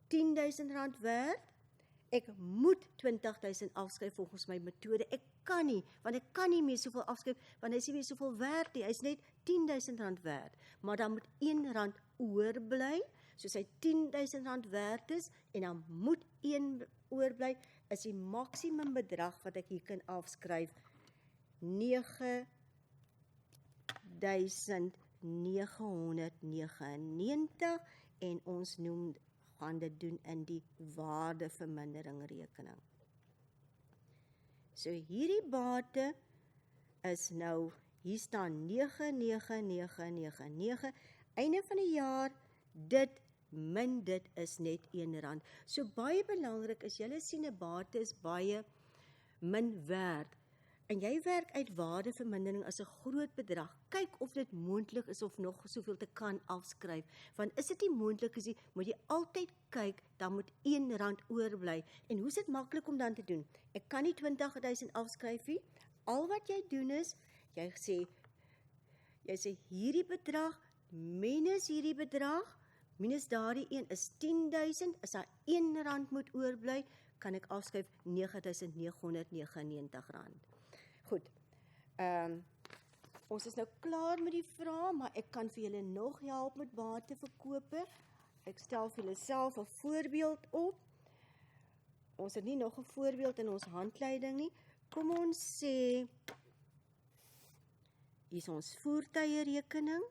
R10.000 werd, ek moet 20.000 afskryf volgens my metode. Ek kan nie, want ek kan nie meer soveel afskryf, want hy is nie meer soveel werd nie, hy is net R10.000 werd, maar dan moet R1 oorbly, soos hy R10.000 werd is, en dan moet 1 oorbly, is die maksimum bedrag wat ek hier kan afskryf, 9.999, en ons gaan dit doen in die waardevermindering rekening. So hierdie bate is nou, hier staan 99999, einde van die jaar, dit min dit is net R1. So baie belangrik is, julle sien 'n bate is baie min werd. en jy werk uit waardevermindering as 'n groot bedrag, kyk of dit moontlik is of nog soveel te kan afskryf. Want is dit nie moontlik is, moet jy altyd kyk, dan moet R1 oorbly. En hoe is dit maklik om dan te doen? Ek kan nie 20.000 afskryf nie. Al wat jy doen is, jy sê hierdie bedrag minus hierdie bedrag, minus daardie een is 10.000, as daar R1 moet oorbly, kan ek afskryf R9.999. Goed, ons is nou klaar met die vrae, maar ek kan vir julle nog help met bateverkope. Ek stel vir julle self 'n voorbeeld op. Ons het nie nog 'n voorbeeld in ons handleiding nie. Kom ons sê, hier is ons voertuierekening.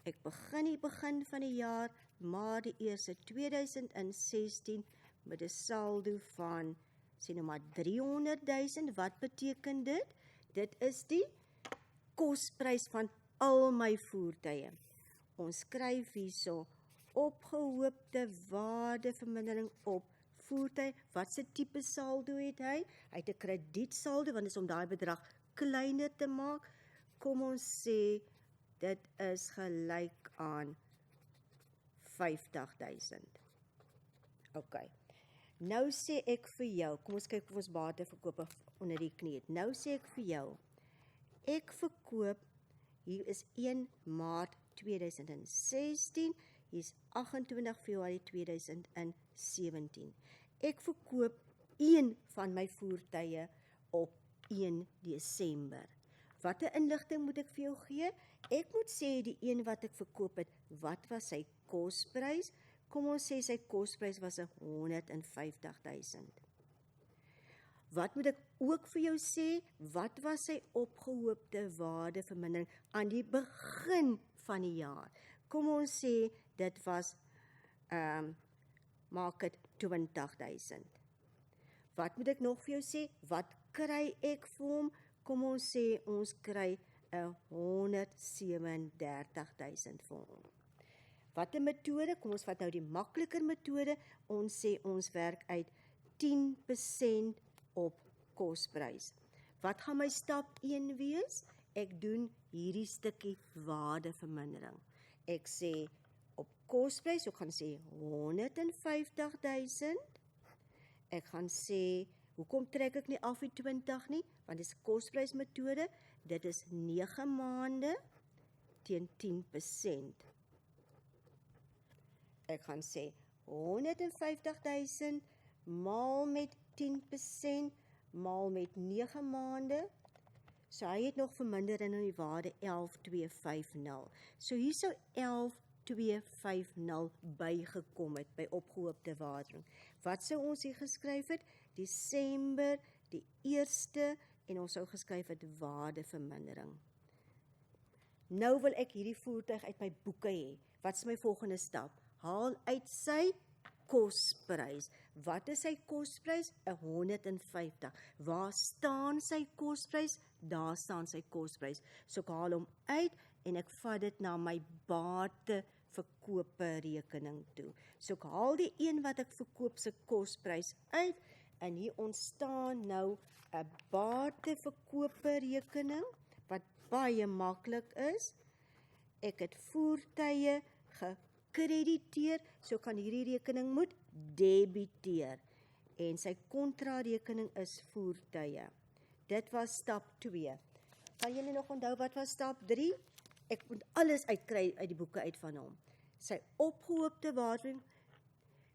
Ek begin die begin van die jaar, maar die eerste 2016 met 'n saldo van, sê nou maar 300.000, wat beteken dit? Dit is die kosprys van al my voertuie. Ons skryf hierso, opgehoopte waardevermindering op voertuig. Wat se tipe saldo het hy? Hy het 'n kredietsaldo, want dit is om daai bedrag kleiner te maak. Kom ons sê, dit is gelyk aan 50.000. OK. Nou sê ek vir jou, kom ons kyk of ons bateverkope onder die knie het. Nou sê ek vir jou, ek verkoop, hier is 1 Maart 2016, hier is 28 Februarie 2017. Ek verkoop een van my voertuie op 1 Desember. Watter inligting moet ek vir jou gee? Ek moet sê die een wat ek verkoop het, wat was sy kosprys? Kom ons sê sy kosprys was 150.000. Wat moet ek ook vir jou sê? Wat was sy opgehoopte waardevermindering aan die begin van die jaar? Kom ons sê, dit was, maak dit 20.000. Wat moet ek nog vir jou sê? Wat kry ek vir hom? Kom ons sê, ons kry 137.000 vir hom. Wat 'n metode? Kom ons vat nou die makliker metode. Ons sê, ons werk uit 10% op kosprys. Wat gaan my stap 1 wees? Ek doen hierdie stukkie waardevermindering. Ek sê, op kosprys, ek gaan sê 150.000. Ek gaan sê, hoekom trek ek nie af die 20 nie? Want dit is kosprysmetode. Dit is 9 maande teen 10%. Ek gaan sê 150.000 maal met 10% maal met 9 maande. So hy het nog verminder in die waarde 11.250. So hier sou 11.250 bygekom het by opgehoopte waardering. Wat sou ons hier geskryf het? Desember, die 1ste, en ons sou geskryf het waardevermindering. Nou wil ek hierdie voertuig uit my boeke hê. Wat is my volgende stap? Haal uit sy kosprys. Wat is sy kosprys? 150. Waar staan sy kosprys? Daar staan sy kosprys. So ek haal hom uit en ek vat dit na my bateverkope rekening toe. So ek haal die een wat ek verkoop se kosprys uit en hier ontstaan nou 'n bateverkope rekening wat baie maklik is. Ek het voertuie gekrediteer, so kan hierdie rekening moet debiteer. En sy kontrarekening is voertuie. Dit was stap 2. Kan julle nog onthou wat was stap 3? Ek moet alles uitkry uit die boeke uit van hom. Sy opgehoopte waardering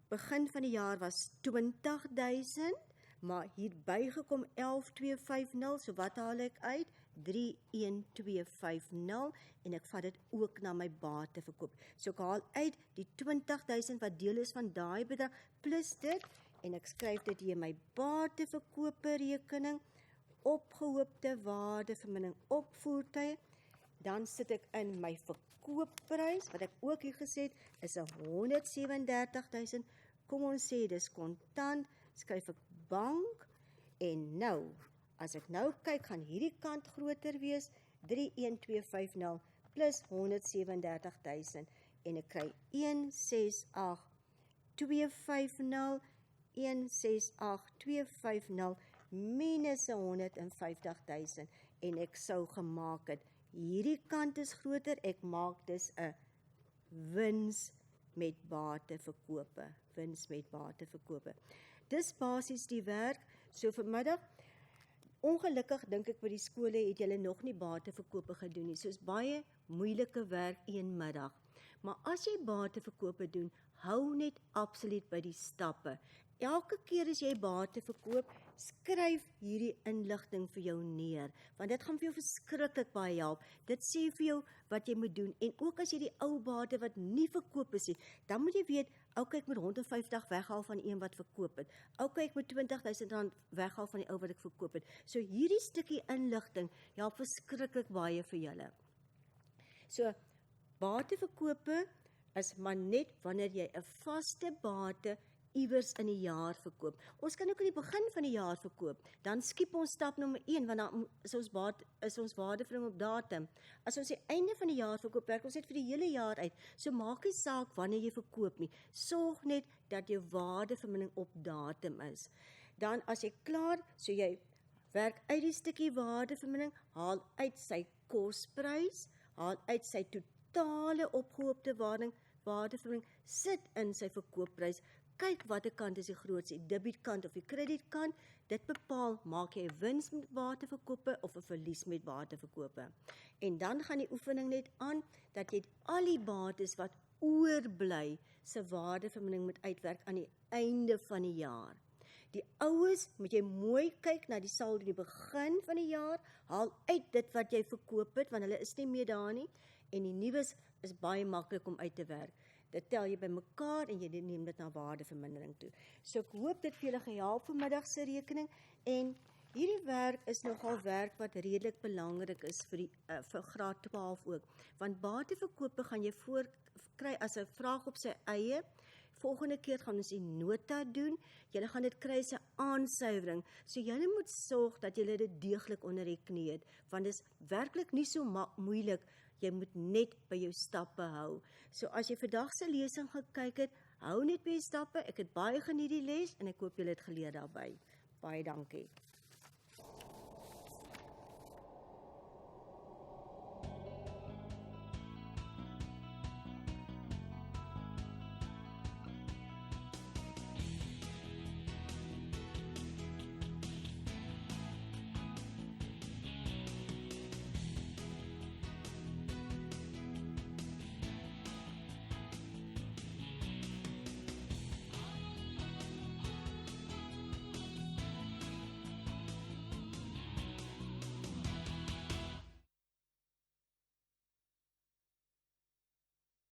begin van die jaar was 20.000, maar hier bygekom 11.250, so wat haal ek uit? 31250 en ek vat dit ook na my bateverkoop. So ek haal uit die 20.000 wat deel is van daai bedrag plus dit en ek skryf dit hier in my bateverkope rekening, opgehoopte waardevermindering op voertuie. Dan sit ek in my verkoopprys wat ek ook hier gesê het is 137.000. Kom ons sê dis kontant, skryf ek bank en nou as ek nou kyk, gaan hierdie kant groter wees, 31250 plus 137.000 en ek kry 168.250, 168.250 minus 150.000 en ek sou gemaak het, hierdie kant is groter, ek maak dus 'n wins met bateverkope, wins met bateverkope. Dis basies die werk, so vanmiddag, ongelukkig dink ek by die skole het julle nog nie bateverkope gedoen nie, soos baie moeilike werk een middag. Maar as jy bateverkope doen, hou net absoluut by die stappe. Elke keer as jy bate verkoop, skryf hierdie inligting vir jou neer, want dit gaan vir jou verskriklik baie help. Dit sê vir jou wat jy moet doen, en ook as jy die ou bate wat nie verkoop is nie, dan moet jy weet, okay, ek moet 150 weghaal van die een wat verkoop het. Okay, ek moet R20.000 weghaal van die ou wat ek verkoop het. So hierdie stukkie inligting help verskriklik baie vir julle. So, bateverkope is maar net wanneer jy 'n vaste bate iewers in die jaar verkoop. Ons kan ook in die begin van die jaar verkoop, dan skiep ons stap nommer 1, want dan is ons waardevermindering op datum. As ons die einde van die jaar verkoop, werk ons net vir die hele jaar uit, so maak nie saak wanneer jy verkoop nie, sorg net dat jou waardevermindering op datum is. Dan as jy klaar, so jy werk uit die stukkie waardevermindering, haal uit sy kosprys, haal uit sy totale opgehoopte waardevermindering, sit in sy verkoopprys, kyk watter kant is die grootste, die debietkant of die kredietkant, dit bepaal, maak jy 'n wins met bateverkope of 'n verlies met bateverkope. En dan gaan die oefening net aan, dat jy al die bates wat oorbly, se waardevermindering moet uitwerk aan die einde van die jaar. Die oues, moet jy mooi kyk na die saldo in die begin van die jaar, haal uit dit wat jy verkoop het, want hulle is nie meer daar nie, en die nuus is baie maklik om uit te werk. Dit tel jy by mekaar en jy neem dit na waardevermindering toe. So ek hoop dit vir julle gehelp vanmiddag se rekening, en hierdie werk is nogal werk wat redelik belangrik is vir graad 12 ook, want bateverkope gaan jy kry as 'n vraag op sy eie. Volgende keer gaan ons die nota doen, julle gaan dit kry as 'n aansuiwering, so julle moet sorg dat julle dit deeglik onder die knie het, want dit is werklik nie so moeilik, jy moet net by jou stappe hou. So as jy vandag se lesing gekyk het, hou net by jou stappe, ek het baie geniet die les, en ek hoop julle het geleer daarby. Baie dankie.